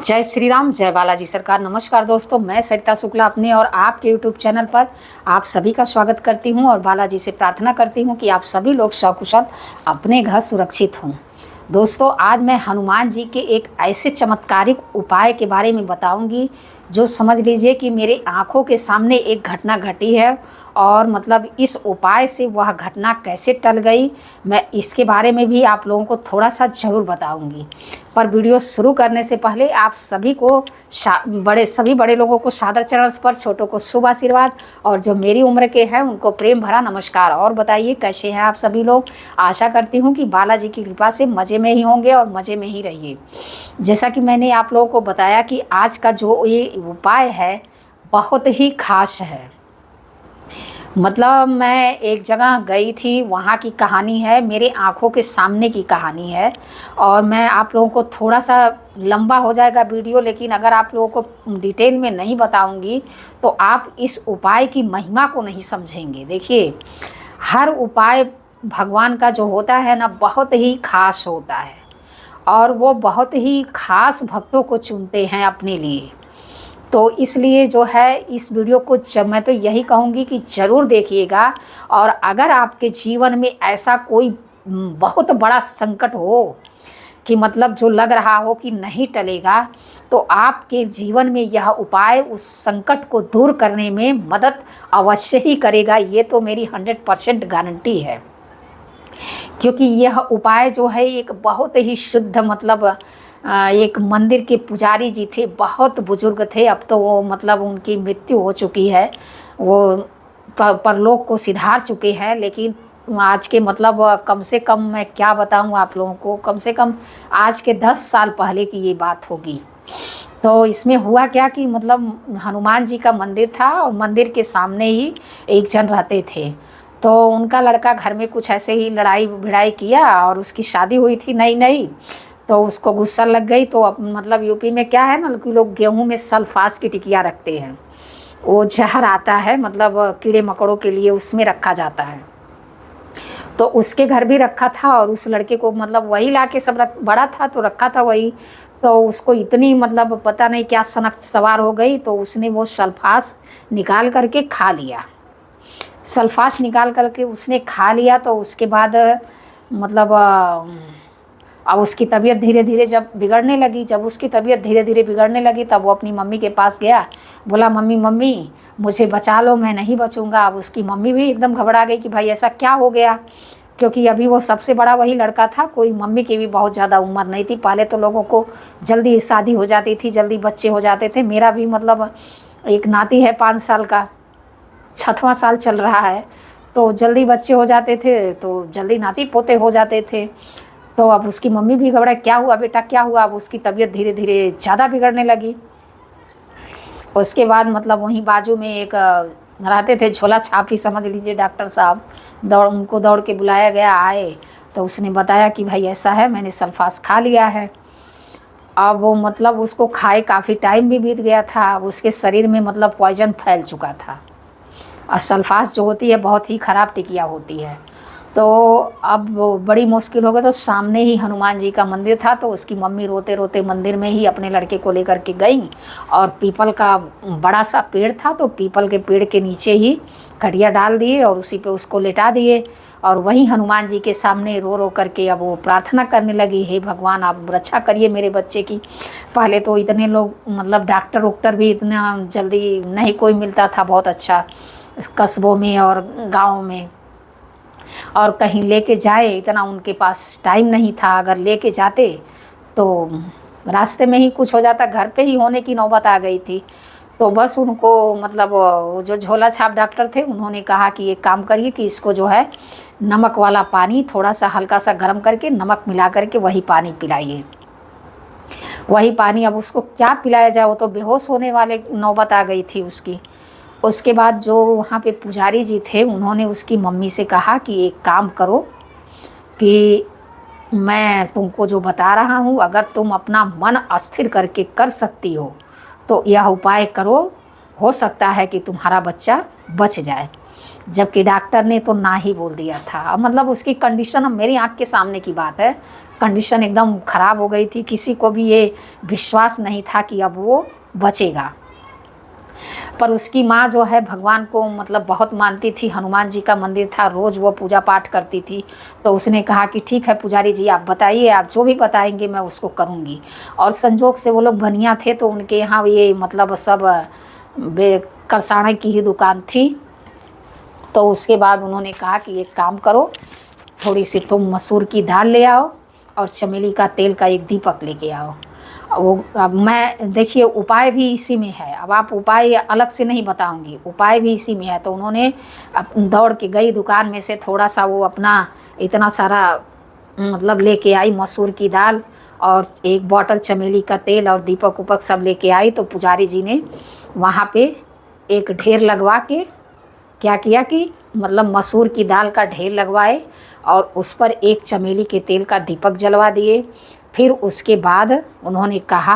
जय श्री राम, जय बालाजी सरकार। नमस्कार दोस्तों, मैं सरिता शुक्ला अपने और आपके यूट्यूब चैनल पर आप सभी का स्वागत करती हूं और बालाजी से प्रार्थना करती हूं कि आप सभी लोग सकुशल अपने घर सुरक्षित हों। दोस्तों, आज मैं हनुमान जी के एक ऐसे चमत्कारिक उपाय के बारे में बताऊंगी जो समझ लीजिए कि मेरे आंखों के सामने एक घटना घटी है और मतलब इस उपाय से वह घटना कैसे टल गई, मैं इसके बारे में भी आप लोगों को थोड़ा सा ज़रूर बताऊंगी। पर वीडियो शुरू करने से पहले आप सभी को सभी बड़े लोगों को सादर चरण स्पर्श, छोटों को शुभ आशीर्वाद और जो मेरी उम्र के हैं उनको प्रेम भरा नमस्कार। और बताइए कैसे हैं आप सभी लोग। आशा करती हूँ कि बालाजी की कृपा से मज़े में ही होंगे और मज़े में ही रहिए। जैसा कि मैंने आप लोगों को बताया कि आज का जो ये उपाय है बहुत ही खास है। मतलब मैं एक जगह गई थी, वहाँ की कहानी है, मेरे आँखों के सामने की कहानी है और मैं आप लोगों को थोड़ा सा लंबा हो जाएगा वीडियो, लेकिन अगर आप लोगों को डिटेल में नहीं बताऊंगी तो आप इस उपाय की महिमा को नहीं समझेंगे। देखिए, हर उपाय भगवान का जो होता है ना बहुत ही खास होता है और वो बहुत ही खास भक्तों को चुनते हैं अपने लिए। तो इसलिए जो है इस वीडियो को जब मैं तो यही कहूँगी कि ज़रूर देखिएगा। और अगर आपके जीवन में ऐसा कोई बहुत बड़ा संकट हो कि मतलब जो लग रहा हो कि नहीं टलेगा, तो आपके जीवन में यह उपाय उस संकट को दूर करने में मदद अवश्य ही करेगा। ये तो मेरी 100% गारंटी है, क्योंकि यह उपाय जो है एक बहुत ही शुद्ध मतलब एक मंदिर के पुजारी जी थे, बहुत बुजुर्ग थे। अब तो वो मतलब उनकी मृत्यु हो चुकी है, वो परलोक को सिधार चुके हैं। लेकिन आज के मतलब कम से कम मैं क्या बताऊं आप लोगों को, कम से कम आज के 10 साल पहले की ये बात होगी। तो इसमें हुआ क्या कि मतलब हनुमान जी का मंदिर था और मंदिर के सामने ही एक जन रहते थे। तो उनका लड़का घर में कुछ ऐसे ही लड़ाई भिड़ाई किया और उसकी शादी हुई थी नई नई, तो उसको गुस्सा लग गई। तो अब मतलब यूपी में क्या है ना कि लोग गेहूं में सल्फास की टिकिया रखते हैं, वो जहर आता है मतलब कीड़े मकोड़ों के लिए, उसमें रखा जाता है। तो उसके घर भी रखा था और उस लड़के को मतलब वही लाके सब बड़ा था तो रखा था वही। तो उसको इतनी मतलब पता नहीं क्या सनक सवार हो गई, तो उसने वो सल्फास निकाल करके खा लिया। सल्फास निकाल करके उसने खा लिया। तो उसके बाद मतलब अब उसकी तबीयत धीरे धीरे जब बिगड़ने लगी, तब वो अपनी मम्मी के पास गया, बोला मम्मी मम्मी मुझे बचा लो, मैं नहीं बचूंगा। अब उसकी मम्मी भी एकदम घबरा गई कि भाई ऐसा क्या हो गया, क्योंकि अभी वो सबसे बड़ा वही लड़का था, कोई मम्मी की भी बहुत ज़्यादा उम्र नहीं थी। पहले तो लोगों को जल्दी शादी हो जाती थी, जल्दी बच्चे हो जाते थे। मेरा भी मतलब एक नाती है 5 साल का, 6वां साल चल रहा है, तो जल्दी बच्चे हो जाते थे, तो जल्दी नाती पोते हो जाते थे। तो अब उसकी मम्मी भी घबरा, क्या हुआ बेटा क्या हुआ। अब उसकी तबीयत धीरे धीरे ज़्यादा बिगड़ने लगी। उसके बाद मतलब वहीं बाजू में एक रहते थे, झोला छाप ही समझ लीजिए, डॉक्टर साहब, उनको दौड़ के बुलाया गया, आए तो उसने बताया कि भाई ऐसा है, मैंने सल्फास खा लिया है। अब वो मतलब उसको खाए काफ़ी टाइम भी बीत गया था, अब उसके शरीर में मतलब पॉइजन फैल चुका था। और सल्फास जो होती है बहुत ही ख़राब टिकिया होती है। तो अब बड़ी मुश्किल हो गई। तो सामने ही हनुमान जी का मंदिर था, तो उसकी मम्मी रोते रोते मंदिर में ही अपने लड़के को लेकर के गई और पीपल का बड़ा सा पेड़ था, तो पीपल के पेड़ के नीचे ही खटिया डाल दिए और उसी पे उसको लेटा दिए। और वहीं हनुमान जी के सामने रो रो करके अब वो प्रार्थना करने लगी, हे भगवान आप रक्षा करिए मेरे बच्चे की। पहले तो इतने लोग मतलब डॉक्टर वॉक्टर भी इतना जल्दी नहीं कोई मिलता था बहुत अच्छा कस्बों में और गाँव में, और कहीं लेके जाए इतना उनके पास टाइम नहीं था। अगर लेके जाते तो रास्ते में ही कुछ हो जाता, घर पे ही होने की नौबत आ गई थी। तो बस उनको मतलब वो जो झोला छाप डॉक्टर थे उन्होंने कहा कि एक काम करिए कि इसको जो है नमक वाला पानी थोड़ा सा हल्का सा गर्म करके नमक मिला करके वही पानी पिलाइए। वही पानी, अब उसको क्या पिलाया जाए, वो तो बेहोश होने वाले नौबत आ गई थी उसकी। उसके बाद जो वहाँ पे पुजारी जी थे उन्होंने उसकी मम्मी से कहा कि एक काम करो कि मैं तुमको जो बता रहा हूँ, अगर तुम अपना मन अस्थिर करके कर सकती हो तो यह उपाय करो, हो सकता है कि तुम्हारा बच्चा बच जाए। जबकि डॉक्टर ने तो ना ही बोल दिया था। मतलब उसकी कंडीशन, अब मेरी आँख के सामने की बात है, कंडीशन एकदम ख़राब हो गई थी। किसी को भी ये विश्वास नहीं था कि अब वो बचेगा। पर उसकी माँ जो है भगवान को मतलब बहुत मानती थी। हनुमान जी का मंदिर था, रोज़ वो पूजा पाठ करती थी। तो उसने कहा कि ठीक है पुजारी जी, आप बताइए, आप जो भी बताएंगे मैं उसको करूँगी। और संजोग से वो लोग बनिया थे, तो उनके यहाँ ये मतलब सब करसाने की ही दुकान थी। तो उसके बाद उन्होंने कहा कि एक काम करो, थोड़ी सी तुम मसूर की दाल ले आओ और चमेली का तेल का एक दीपक लेके आओ। वो अब मैं देखिए उपाय भी इसी में है। अब आप उपाय अलग से नहीं बताऊंगी, उपाय भी इसी में है। तो उन्होंने दौड़ के गई दुकान में से थोड़ा सा वो अपना इतना सारा मतलब लेके आई मसूर की दाल और एक बॉटल चमेली का तेल और दीपक उपक सब लेके आई। तो पुजारी जी ने वहाँ पे एक ढेर लगवा के क्या किया कि मतलब मसूर की दाल का ढेर लगवाए और उस पर एक चमेली के तेल का दीपक जलवा दिए। फिर उसके बाद उन्होंने कहा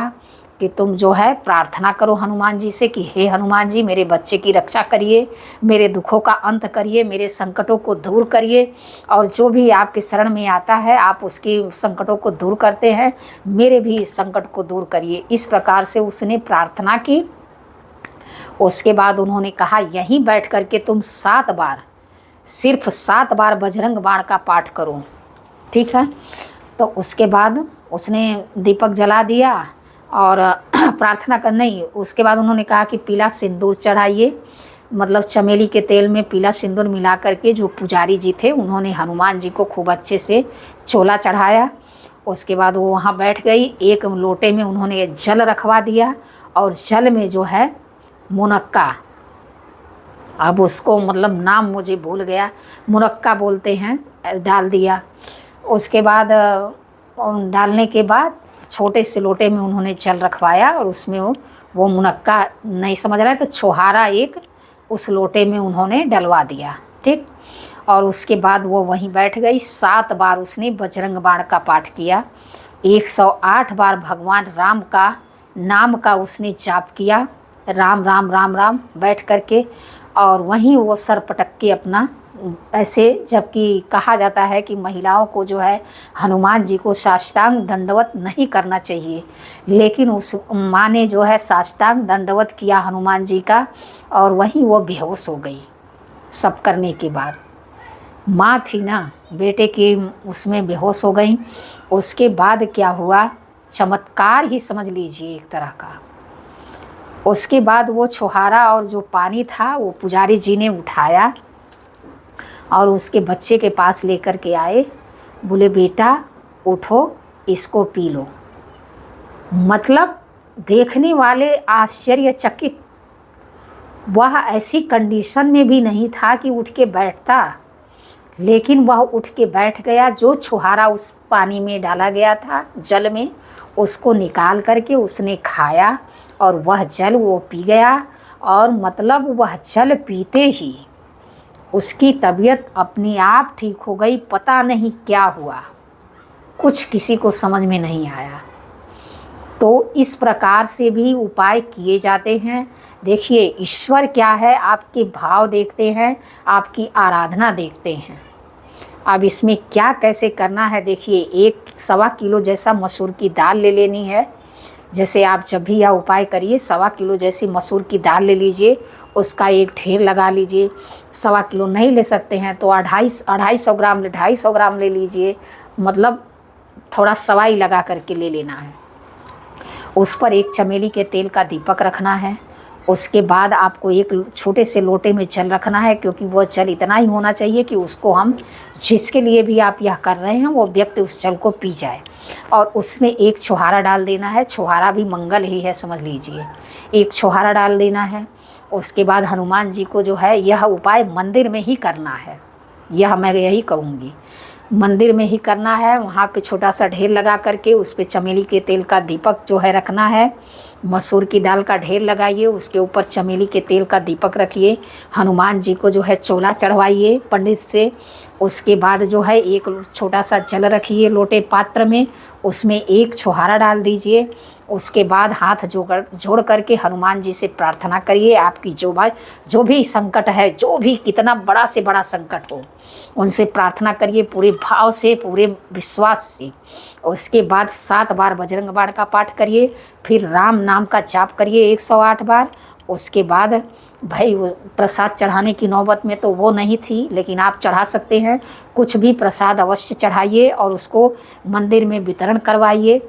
कि तुम जो है प्रार्थना करो हनुमान जी से कि हे हनुमान जी, मेरे बच्चे की रक्षा करिए, मेरे दुखों का अंत करिए, मेरे संकटों को दूर करिए, और जो भी आपके शरण में आता है आप उसके संकटों को दूर करते हैं, मेरे भी इस संकट को दूर करिए। इस प्रकार से उसने प्रार्थना की। उसके बाद उन्होंने कहा यहीं बैठ कर के तुम 7 बार, सिर्फ 7 बार बजरंग बाण का पाठ करो, ठीक है। तो उसके बाद उसने दीपक जला दिया और प्रार्थना कर नहीं, उसके बाद उन्होंने कहा कि पीला सिंदूर चढ़ाइए, मतलब चमेली के तेल में पीला सिंदूर मिला करके जो पुजारी जी थे उन्होंने हनुमान जी को खूब अच्छे से चोला चढ़ाया। उसके बाद वो वहाँ बैठ गई। एक लोटे में उन्होंने जल रखवा दिया और जल में जो है मुनक्का, अब उसको मतलब नाम मुझे भूल गया, मुनक्का बोलते हैं, डाल दिया। उसके बाद डालने के बाद छोटे से लोटे में उन्होंने जल रखवाया और उसमें वो मुनक्का नहीं समझ रहा है तो छोहारा एक उस लोटे में उन्होंने डलवा दिया, ठीक। और उसके बाद वो वहीं बैठ गई। 7 बार उसने बजरंग बाण का पाठ किया, 108 बार भगवान राम का नाम का उसने जाप किया, राम राम राम राम बैठ करके। और वहीं वो सर पटक के अपना ऐसे, जबकि कहा जाता है कि महिलाओं को जो है हनुमान जी को साष्टांग दंडवत नहीं करना चाहिए, लेकिन उस माँ ने जो है साष्टांग दंडवत किया हनुमान जी का और वहीं वो बेहोश हो गई। सब करने के बाद माँ थी ना, बेटे की उसमें बेहोश हो गई। उसके बाद क्या हुआ, चमत्कार ही समझ लीजिए एक तरह का। उसके बाद वो छोहारा और जो पानी था वो पुजारी जी ने उठाया और उसके बच्चे के पास लेकर के आए, बोले बेटा उठो इसको पी लो। मतलब देखने वाले आश्चर्यचकित, वह ऐसी कंडीशन में भी नहीं था कि उठ के बैठता, लेकिन वह उठ के बैठ गया। जो छुहारा उस पानी में डाला गया था जल में, उसको निकाल करके उसने खाया और वह जल वो पी गया। और मतलब वह जल पीते ही उसकी तबीयत अपने आप ठीक हो गई। पता नहीं क्या हुआ, कुछ किसी को समझ में नहीं आया। तो इस प्रकार से भी उपाय किए जाते हैं। देखिए ईश्वर क्या है, आपके भाव देखते हैं, आपकी आराधना देखते हैं। अब इसमें क्या कैसे करना है, देखिए 1-1.25 किलो जैसा मसूर की दाल ले लेनी है। जैसे आप जब भी यह उपाय करिए 1.25 किलो जैसी मसूर की दाल ले लीजिए, उसका एक ढेर लगा लीजिए। 1.25 किलो नहीं ले सकते हैं तो 250 ग्राम ले लीजिए, मतलब थोड़ा सवाई लगा करके ले लेना है। उस पर एक चमेली के तेल का दीपक रखना है। उसके बाद आपको एक छोटे से लोटे में जल रखना है, क्योंकि वह जल इतना ही होना चाहिए कि उसको हम जिसके लिए भी आप यह कर रहे हैं वो व्यक्ति उस जल को पी जाए। और उसमें एक छुहारा डाल देना है, छुहारा भी मंगल ही है समझ लीजिए, एक छुहारा डाल देना है। उसके बाद हनुमान जी को जो है यह उपाय मंदिर में ही करना है, यह मैं यही कहूँगी, मंदिर में ही करना है। वहाँ पे छोटा सा ढेर लगा करके उस पे चमेली के तेल का दीपक जो है रखना है। मसूर की दाल का ढेर लगाइए, उसके ऊपर चमेली के तेल का दीपक रखिए। हनुमान जी को जो है चोला चढ़वाइए पंडित से, उसके बाद जो है एक छोटा सा जल रखिए लोटे पात्र में, उसमें एक छुहारा डाल दीजिए। उसके बाद हाथ जोड़ करके हनुमान जी से प्रार्थना करिए। आपकी जो भी संकट है, जो भी कितना बड़ा से बड़ा संकट हो, उनसे प्रार्थना करिए पूरे भाव से, पूरे विश्वास से। उसके बाद 7 बार बजरंग बाण का पाठ करिए, फिर राम नाम का जाप करिए 108 बार। उसके बाद भाई प्रसाद चढ़ाने की नौबत में तो वो नहीं थी, लेकिन आप चढ़ा सकते हैं। कुछ भी प्रसाद अवश्य चढ़ाइए और उसको मंदिर में वितरण करवाइए।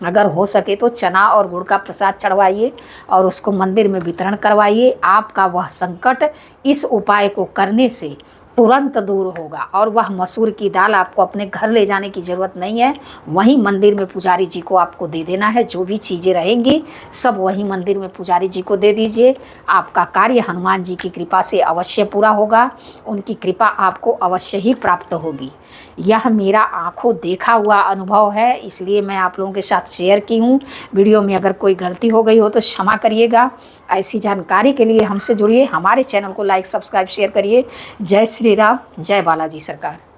अगर हो सके तो चना और गुड़ का प्रसाद चढ़वाइए और उसको मंदिर में वितरण करवाइए। आपका वह संकट इस उपाय को करने से तुरंत दूर होगा। और वह मसूर की दाल आपको अपने घर ले जाने की ज़रूरत नहीं है, वहीं मंदिर में पुजारी जी को आपको दे देना है। जो भी चीज़ें रहेंगी सब वहीं मंदिर में पुजारी जी को दे दीजिए। आपका कार्य हनुमान जी की कृपा से अवश्य पूरा होगा, उनकी कृपा आपको अवश्य ही प्राप्त होगी। यह मेरा आंखों देखा हुआ अनुभव है, इसलिए मैं आप लोगों के साथ शेयर की हूँ। वीडियो में अगर कोई गलती हो गई हो तो क्षमा करिएगा। ऐसी जानकारी के लिए हमसे जुड़िए, हमारे चैनल को लाइक सब्सक्राइब शेयर करिए। जय श्री राम, जय बालाजी सरकार।